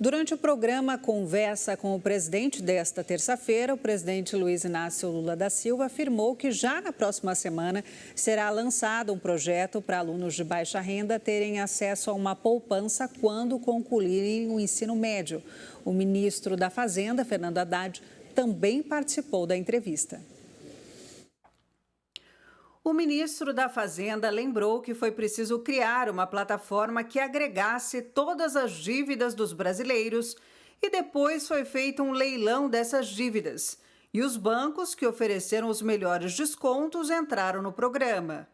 Durante o programa Conversa com o Presidente desta terça-feira, o presidente Luiz Inácio Lula da Silva afirmou que já na próxima semana será lançado um projeto para alunos de baixa renda terem acesso a uma poupança quando concluírem o ensino médio. O ministro da Fazenda, Fernando Haddad, também participou da entrevista. O ministro da Fazenda lembrou que foi preciso criar uma plataforma que agregasse todas as dívidas dos brasileiros e depois foi feito um leilão dessas dívidas. E os bancos que ofereceram os melhores descontos entraram no programa.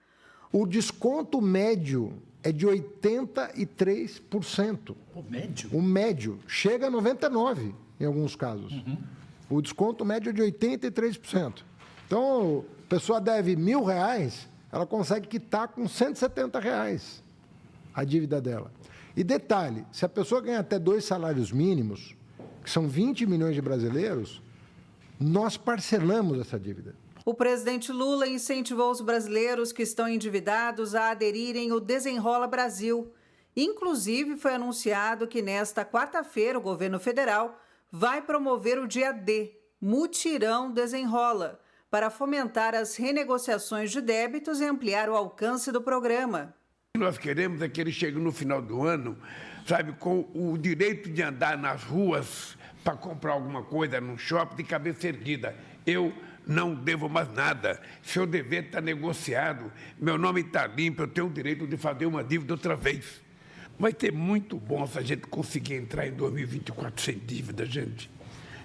O desconto médio é de 83%. O médio? O médio chega a 99% em alguns casos. O desconto médio é de 83%. Então, a pessoa deve R$1.000, ela consegue quitar com R$170 a dívida dela. E detalhe, se a pessoa ganha até 2 salários mínimos, que são 20 milhões de brasileiros, nós parcelamos essa dívida. O presidente Lula incentivou os brasileiros que estão endividados a aderirem ao Desenrola Brasil. Inclusive, foi anunciado que nesta quarta-feira o governo federal vai promover o dia D, Mutirão Desenrola, para fomentar as renegociações de débitos e ampliar o alcance do programa. O que nós queremos é que ele chegue no final do ano, sabe, com o direito de andar nas ruas para comprar alguma coisa num shopping de cabeça erguida. Eu não devo mais nada. Se eu dever, está negociado. Meu nome está limpo, eu tenho o direito de fazer uma dívida outra vez. Vai ter muito bom se a gente conseguir entrar em 2024 sem dívida, gente.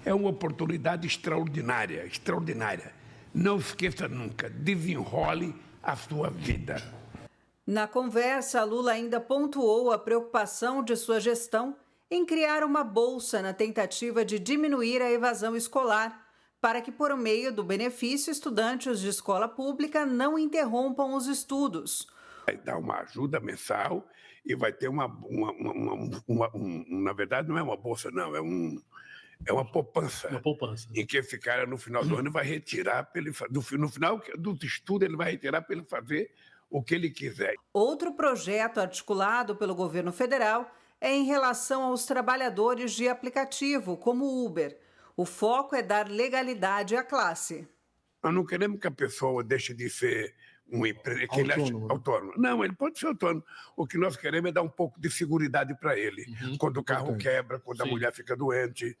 É uma oportunidade extraordinária, extraordinária. Não esqueça nunca, desenrole a sua vida. Na conversa, Lula ainda pontuou a preocupação de sua gestão em criar uma bolsa na tentativa de diminuir a evasão escolar, para que, por meio do benefício, estudantes de escola pública não interrompam os estudos. Vai dar uma ajuda mensal e vai ter na verdade, não é uma bolsa, não, é uma poupança. Uma poupança. Em que esse cara, no final do ano, vai retirar, no final dos estudos, ele vai retirar para ele fazer o que ele quiser. Outro projeto articulado pelo governo federal é em relação aos trabalhadores de aplicativo, como o Uber. O foco é dar legalidade à classe. Nós não queremos que a pessoa deixe de ser um empreendedor autônomo. Não, ele pode ser autônomo. O que nós queremos é dar um pouco de seguridade para ele. Quando o carro quebra, quando a mulher fica doente.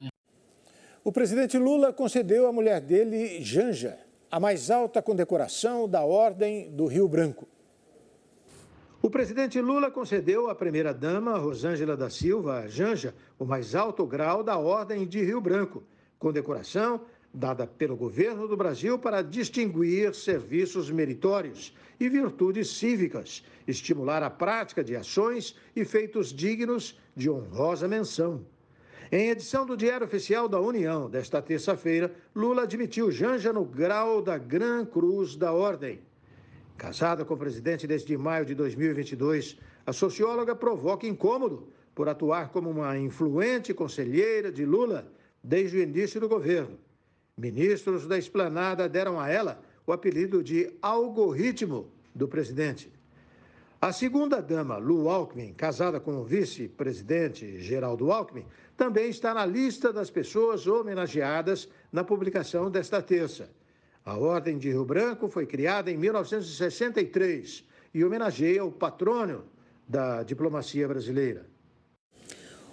O presidente Lula concedeu à mulher dele, Janja, a mais alta condecoração da Ordem do Rio Branco. O presidente Lula concedeu à primeira-dama, Rosângela da Silva, Janja, o mais alto grau da Ordem de Rio Branco, condecoração dada pelo governo do Brasil para distinguir serviços meritórios e virtudes cívicas, estimular a prática de ações e feitos dignos de honrosa menção. Em edição do Diário Oficial da União, desta terça-feira, Lula admitiu Janja no grau da Gran Cruz da Ordem. Casada com o presidente desde maio de 2022, a socióloga provoca incômodo por atuar como uma influente conselheira de Lula desde o início do governo. Ministros da esplanada deram a ela o apelido de algoritmo do presidente. A segunda-dama, Lu Alckmin, casada com o vice-presidente Geraldo Alckmin, também está na lista das pessoas homenageadas na publicação desta terça. A Ordem de Rio Branco foi criada em 1963 e homenageia o patrono da diplomacia brasileira.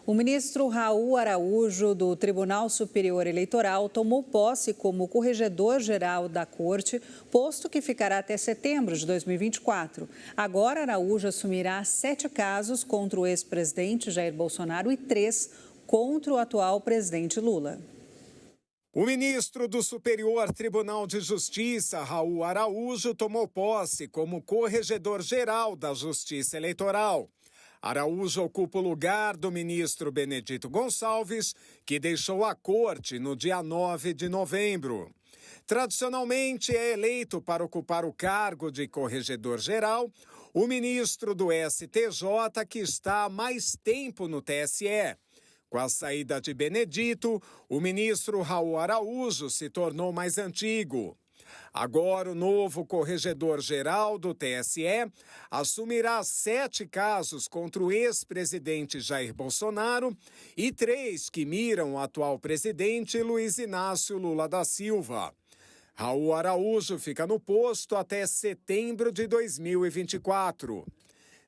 O ministro Raul Araújo, do Tribunal Superior Eleitoral, tomou posse como corregedor-geral da Corte, posto que ficará até setembro de 2024. Agora, Araújo assumirá 7 casos contra o ex-presidente Jair Bolsonaro e 3 contra o atual presidente Lula. O ministro do Superior Tribunal de Justiça, Raul Araújo, tomou posse como corregedor-geral da Justiça Eleitoral. Araújo ocupa o lugar do ministro Benedito Gonçalves, que deixou a corte no dia 9 de novembro. Tradicionalmente, é eleito para ocupar o cargo de corregedor-geral o ministro do STJ, que está há mais tempo no TSE. Com a saída de Benedito, o ministro Raul Araújo se tornou mais antigo. Agora, o novo corregedor-geral do TSE assumirá 7 casos contra o ex-presidente Jair Bolsonaro e 3 que miram o atual presidente Luiz Inácio Lula da Silva. Raul Araújo fica no posto até setembro de 2024.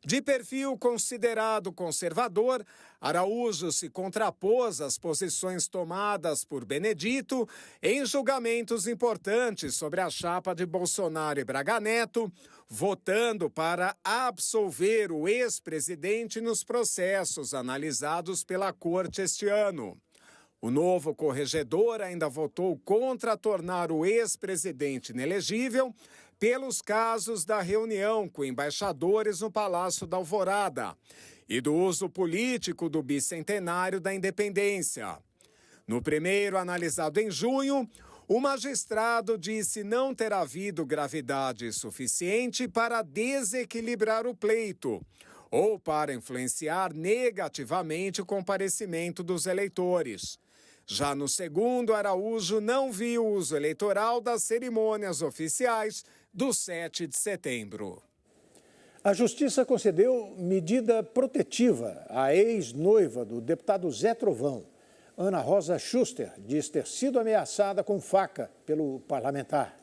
De perfil considerado conservador, Araújo se contrapôs às posições tomadas por Benedito em julgamentos importantes sobre a chapa de Bolsonaro e Braga Neto, votando para absolver o ex-presidente nos processos analisados pela Corte este ano. O novo corregedor ainda votou contra tornar o ex-presidente inelegível pelos casos da reunião com embaixadores no Palácio da Alvorada e do uso político do bicentenário da independência. No primeiro, analisado em junho, o magistrado disse não ter havido gravidade suficiente para desequilibrar o pleito ou para influenciar negativamente o comparecimento dos eleitores. Já no segundo, Araújo não viu o uso eleitoral das cerimônias oficiais do 7 de setembro. A Justiça concedeu medida protetiva à ex-noiva do deputado Zé Trovão. Ana Rosa Schuster diz ter sido ameaçada com faca pelo parlamentar.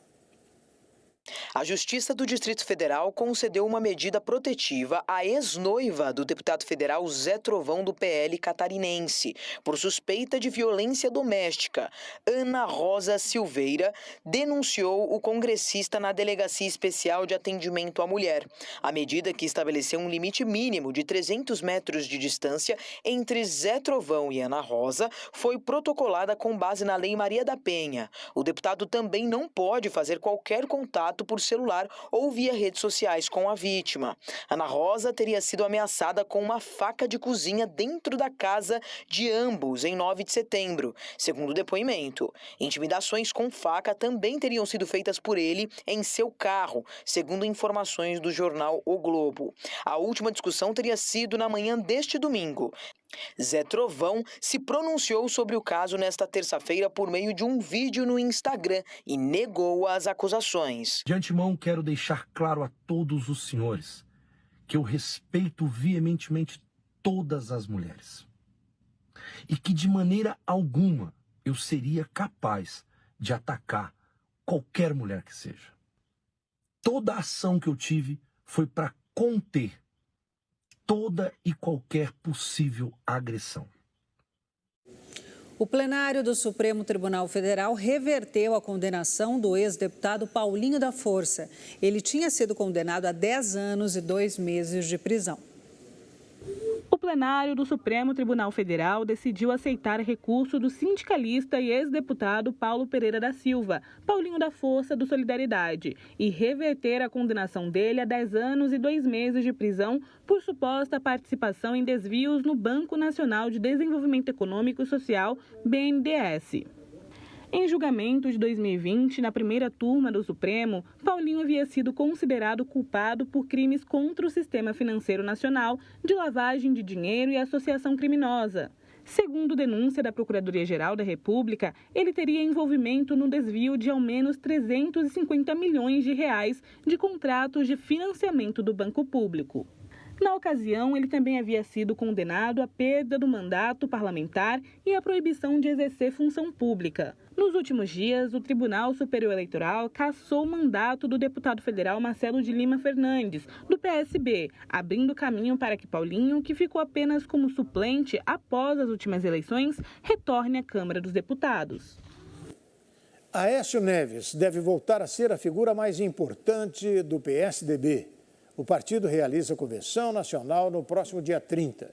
A Justiça do Distrito Federal concedeu uma medida protetiva à ex-noiva do deputado federal Zé Trovão do PL catarinense, por suspeita de violência doméstica. Ana Rosa Silveira denunciou o congressista na Delegacia Especial de Atendimento à Mulher. A medida, que estabeleceu um limite mínimo de 300 metros de distância entre Zé Trovão e Ana Rosa, foi protocolada com base na Lei Maria da Penha. O deputado também não pode fazer qualquer contato por celular ou via redes sociais com a vítima. Ana Rosa teria sido ameaçada com uma faca de cozinha dentro da casa de ambos em 9 de setembro, segundo o depoimento. Intimidações com faca também teriam sido feitas por ele em seu carro, segundo informações do jornal O Globo. A última discussão teria sido na manhã deste domingo. Zé Trovão se pronunciou sobre o caso nesta terça-feira por meio de um vídeo no Instagram e negou as acusações. De antemão, quero deixar claro a todos os senhores que eu respeito veementemente todas as mulheres e que de maneira alguma eu seria capaz de atacar qualquer mulher que seja. Toda a ação que eu tive foi para conter toda e qualquer possível agressão. O plenário do Supremo Tribunal Federal reverteu a condenação do ex-deputado Paulinho da Força. Ele tinha sido condenado a 10 anos e 2 meses de prisão. O plenário do Supremo Tribunal Federal decidiu aceitar recurso do sindicalista e ex-deputado Paulo Pereira da Silva, Paulinho da Força do Solidariedade, e reverter a condenação dele a 10 anos e 2 meses de prisão por suposta participação em desvios no Banco Nacional de Desenvolvimento Econômico e Social, BNDES. Em julgamento de 2020, na primeira turma do Supremo, Paulinho havia sido considerado culpado por crimes contra o sistema financeiro nacional, de lavagem de dinheiro e associação criminosa. Segundo denúncia da Procuradoria-Geral da República, ele teria envolvimento no desvio de ao menos 350 milhões de reais de contratos de financiamento do Banco Público. Na ocasião, ele também havia sido condenado à perda do mandato parlamentar e à proibição de exercer função pública. Nos últimos dias, o Tribunal Superior Eleitoral cassou o mandato do deputado federal Marcelo de Lima Fernandes, do PSB, abrindo caminho para que Paulinho, que ficou apenas como suplente após as últimas eleições, retorne à Câmara dos Deputados. Aécio Neves deve voltar a ser a figura mais importante do PSDB. O partido realiza a convenção nacional no próximo dia 30.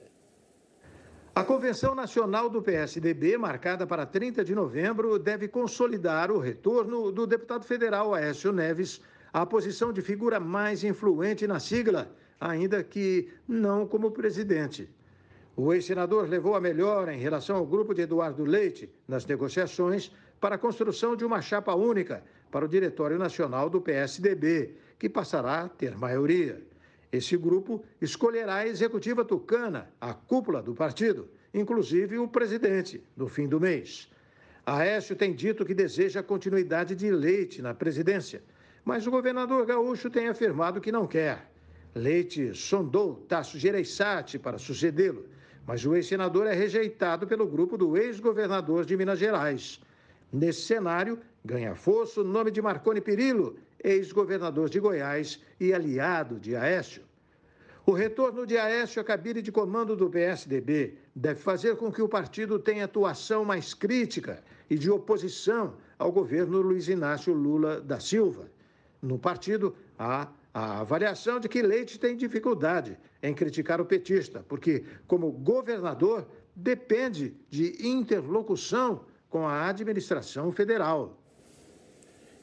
A convenção nacional do PSDB, marcada para 30 de novembro, deve consolidar o retorno do deputado federal Aécio Neves à posição de figura mais influente na sigla, ainda que não como presidente. O ex-senador levou a melhor em relação ao grupo de Eduardo Leite nas negociações para a construção de uma chapa única para o Diretório Nacional do PSDB, que passará a ter maioria. Esse grupo escolherá a executiva tucana, a cúpula do partido, inclusive o presidente, no fim do mês. Aécio tem dito que deseja a continuidade de Leite na presidência, mas o governador gaúcho tem afirmado que não quer. Leite sondou Tasso Gereissati para sucedê-lo, mas o ex-senador é rejeitado pelo grupo do ex-governador de Minas Gerais. Nesse cenário, ganha força o nome de Marconi Perillo, ex-governador de Goiás e aliado de Aécio. O retorno de Aécio à cabine de comando do PSDB deve fazer com que o partido tenha atuação mais crítica e de oposição ao governo Luiz Inácio Lula da Silva. No partido, há a avaliação de que Leite tem dificuldade em criticar o petista, porque, como governador, depende de interlocução com a administração federal.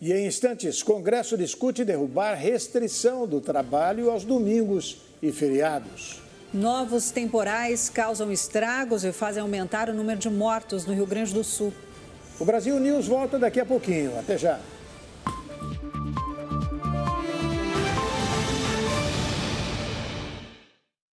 E em instantes, Congresso discute derrubar restrição do trabalho aos domingos e feriados. Novos temporais causam estragos e fazem aumentar o número de mortos no Rio Grande do Sul. O Brasil News volta daqui a pouquinho. Até já.